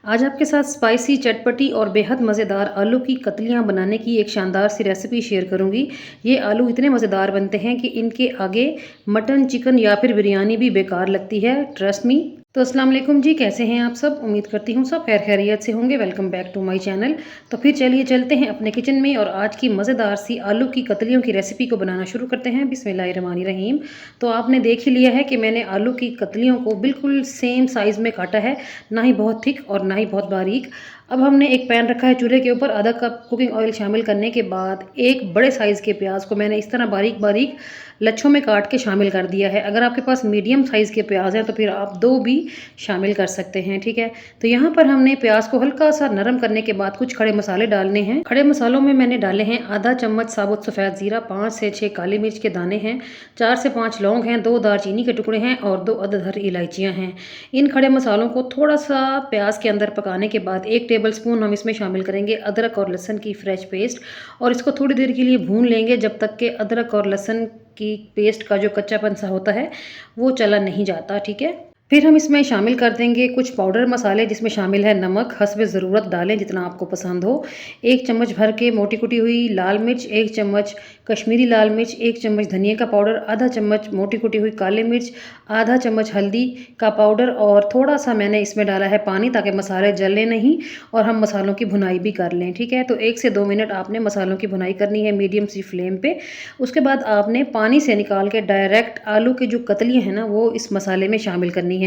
आज आपके साथ स्पाइसी, चटपटी और बेहद मज़ेदार आलू की कतलियाँ बनाने की एक शानदार सी रेसिपी शेयर करूँगी। ये आलू इतने मज़ेदार बनते हैं कि इनके आगे मटन, चिकन या फिर बिरयानी भी बेकार लगती है, ट्रस्ट मी। तो अस्सलाम वालेकुम जी, कैसे हैं आप सब? उम्मीद करती हूँ सब खैर खैरियत से होंगे। Welcome back to my channel. तो फिर चलिए चलते हैं अपने किचन में और आज की मज़ेदार सी आलू की कतलियों की रेसिपी को बनाना शुरू करते हैं। बिस्मिल्लाहिर्रहमानिर्रहीम। तो आपने देख ही लिया है कि मैंने आलू की कतलियों को बिल्कुल सेम साइज़ में काटा है, ना ही बहुत थिक और ना ही बहुत बारीक। अब हमने एक पैन रखा है चूल्हे के ऊपर, आधा कप कुकिंग ऑयल शामिल करने के बाद एक बड़े साइज़ के प्याज को मैंने इस तरह बारीक बारीक लच्छों में काट के शामिल कर दिया है। अगर आपके पास मीडियम साइज़ के प्याज हैं तो फिर आप दो भी शामिल कर सकते हैं, ठीक है। तो यहाँ पर हमने प्याज को हल्का सा नरम करने के बाद कुछ खड़े मसाले डालने हैं। खड़े मसालों में मैंने डाले हैं आधा चम्मच साबुत सफ़ेद ज़ीरा, 5 से 6 काली मिर्च के दाने हैं, 4 से 5 लौंग हैं, 2 दालचीनी के टुकड़े हैं और 2 अदद हरी इलायचियाँ हैं। इन खड़े मसालों को थोड़ा सा प्याज के अंदर पकाने के बाद 1 टेबल स्पून हम इसमें शामिल करेंगे अदरक और लहसुन की फ्रेश पेस्ट, और इसको थोड़ी देर के लिए भून लेंगे जब तक कि अदरक और लहसुन की पेस्ट का जो कच्चापन सा होता है वो चला नहीं जाता, ठीक है। फिर हम इसमें शामिल कर देंगे कुछ पाउडर मसाले, जिसमें शामिल है नमक, हस्बे ज़रूरत डालें जितना आपको पसंद हो, 1 चम्मच भर के मोटी कुटी हुई लाल मिर्च, 1 चम्मच कश्मीरी लाल मिर्च, 1 चम्मच धनिया का पाउडर, आधा चम्मच मोटी कुटी हुई काली मिर्च, आधा चम्मच हल्दी का पाउडर और थोड़ा सा मैंने इसमें डाला है पानी ताकि मसाले जले नहीं और हम मसालों की भुनाई भी कर लें, ठीक है। तो 1 से 2 मिनट आपने मसालों की भुनाई करनी है मीडियम सी फ्लेम पे। उसके बाद आपने पानी से निकाल के डायरेक्ट आलू की जो कतलियाँ हैं ना वो इस मसाले में शामिल करनी है।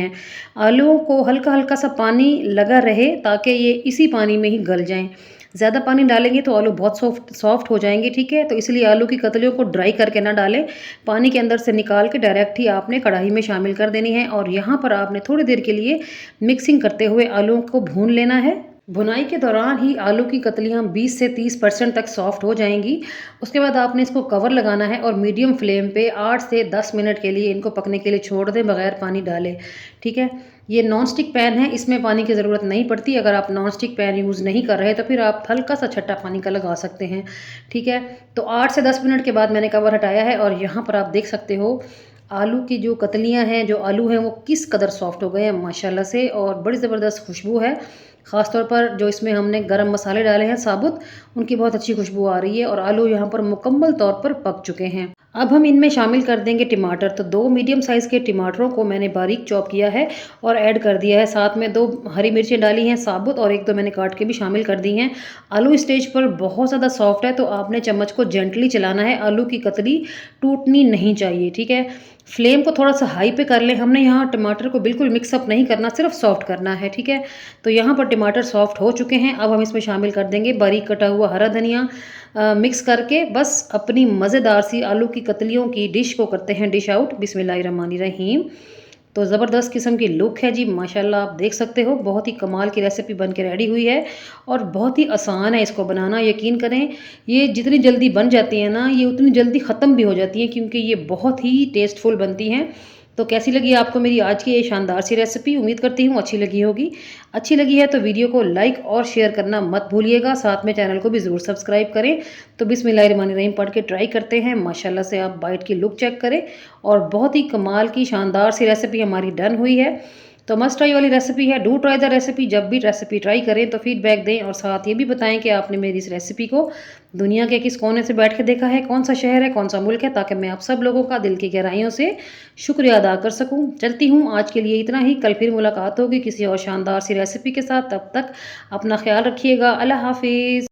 आलूओं को हल्का हल्का सा पानी लगा रहे ताकि ये इसी पानी में ही गल जाएं। ज़्यादा पानी डालेंगे तो आलू बहुत सॉफ्ट हो जाएंगे, ठीक है। तो इसलिए आलू की कतलियों को ड्राई करके ना डालें, पानी के अंदर से निकाल के डायरेक्ट ही आपने कढ़ाई में शामिल कर देनी है और यहाँ पर आपने थोड़ी देर के लिए मिक्सिंग करते हुए आलूओं को भून लेना है। भुनाई के दौरान ही आलू की कतलियाँ 20 से 30% तक सॉफ्ट हो जाएंगी। उसके बाद आपने इसको कवर लगाना है और मीडियम फ्लेम पे 8 से 10 मिनट के लिए इनको पकने के लिए छोड़ दें बगैर पानी डाले, ठीक है। ये नॉन स्टिक पैन है, इसमें पानी की ज़रूरत नहीं पड़ती। अगर आप नॉन स्टिक पैन यूज़ नहीं कर रहे तो फिर आप हल्का सा छट्टा पानी का लगा सकते हैं, ठीक है। तो 8 से 10 मिनट के बाद मैंने कवर हटाया है और यहाँ पर आप देख सकते हो आलू की जो कतलियाँ हैं, जो आलू हैं वो किस कदर सॉफ्ट हो गए हैं माशाल्लाह से, और बड़ी ज़बरदस्त खुशबू है। ख़ास तौर पर जो इसमें हमने गरम मसाले डाले हैं साबुत, उनकी बहुत अच्छी खुशबू आ रही है और आलू यहाँ पर मुकम्मल तौर पर पक चुके हैं। अब हम इनमें शामिल कर देंगे टमाटर। तो 2 मीडियम साइज़ के टमाटरों को मैंने बारीक चॉप किया है और ऐड कर दिया है। साथ में 2 हरी मिर्चें डाली हैं साबुत और 1-2 मैंने काट के भी शामिल कर दी हैं। आलू इस स्टेज पर बहुत ज़्यादा सॉफ्ट है तो आपने चम्मच को जेंटली चलाना है, आलू की कतली टूटनी नहीं चाहिए, ठीक है। फ्लेम को थोड़ा सा हाई पे कर लें। हमने यहाँ टमाटर को बिल्कुल मिक्सअप नहीं करना, सिर्फ सॉफ्ट करना है, ठीक है। तो यहाँ पर टमाटर सॉफ्ट हो चुके हैं। अब हम इसमें शामिल कर देंगे बारीक कटा हुआ हरा धनिया। मिक्स करके बस अपनी मज़ेदार सी आलू की कतलियों की डिश को करते हैं डिश आउट। बिस्मिल्लाहिर्रहमानिर्रहीम। तो ज़बरदस्त किस्म की लुक है जी माशाल्लाह, आप देख सकते हो बहुत ही कमाल की रेसिपी बन के रेडी हुई है और बहुत ही आसान है इसको बनाना। यकीन करें ये जितनी जल्दी बन जाती है ना, ये उतनी जल्दी ख़त्म भी हो जाती है क्योंकि ये बहुत ही टेस्टफुल बनती हैं। तो कैसी लगी आपको मेरी आज की ये शानदार सी रेसिपी? उम्मीद करती हूँ अच्छी लगी होगी। अच्छी लगी है तो वीडियो को लाइक और शेयर करना मत भूलिएगा, साथ में चैनल को भी ज़रूर सब्सक्राइब करें। तो बिस्मिल्लाहिर्रहमानिर्रहीम पढ़ के ट्राई करते हैं। माशाल्लाह से आप बाइट की लुक चेक करें और बहुत ही कमाल की शानदार सी रेसिपी हमारी डन हुई है। तो मस्ट ट्राई वाली रेसिपी है, डू ट्राई द रेसिपी। जब भी रेसिपी ट्राई करें तो फीडबैक दें और साथ ये भी बताएं कि आपने मेरी इस रेसिपी को दुनिया के किस कोने से बैठ के देखा है, कौन सा शहर है, कौन सा मुल्क है, ताकि मैं आप सब लोगों का दिल की गहराइयों से शुक्रिया अदा कर सकूं। चलती हूँ आज के लिए इतना ही। कल फिर मुलाकात होगी किसी और शानदार सी रेसिपी के साथ। तब तक अपना ख्याल रखिएगा। अल्लाह हाफिज़।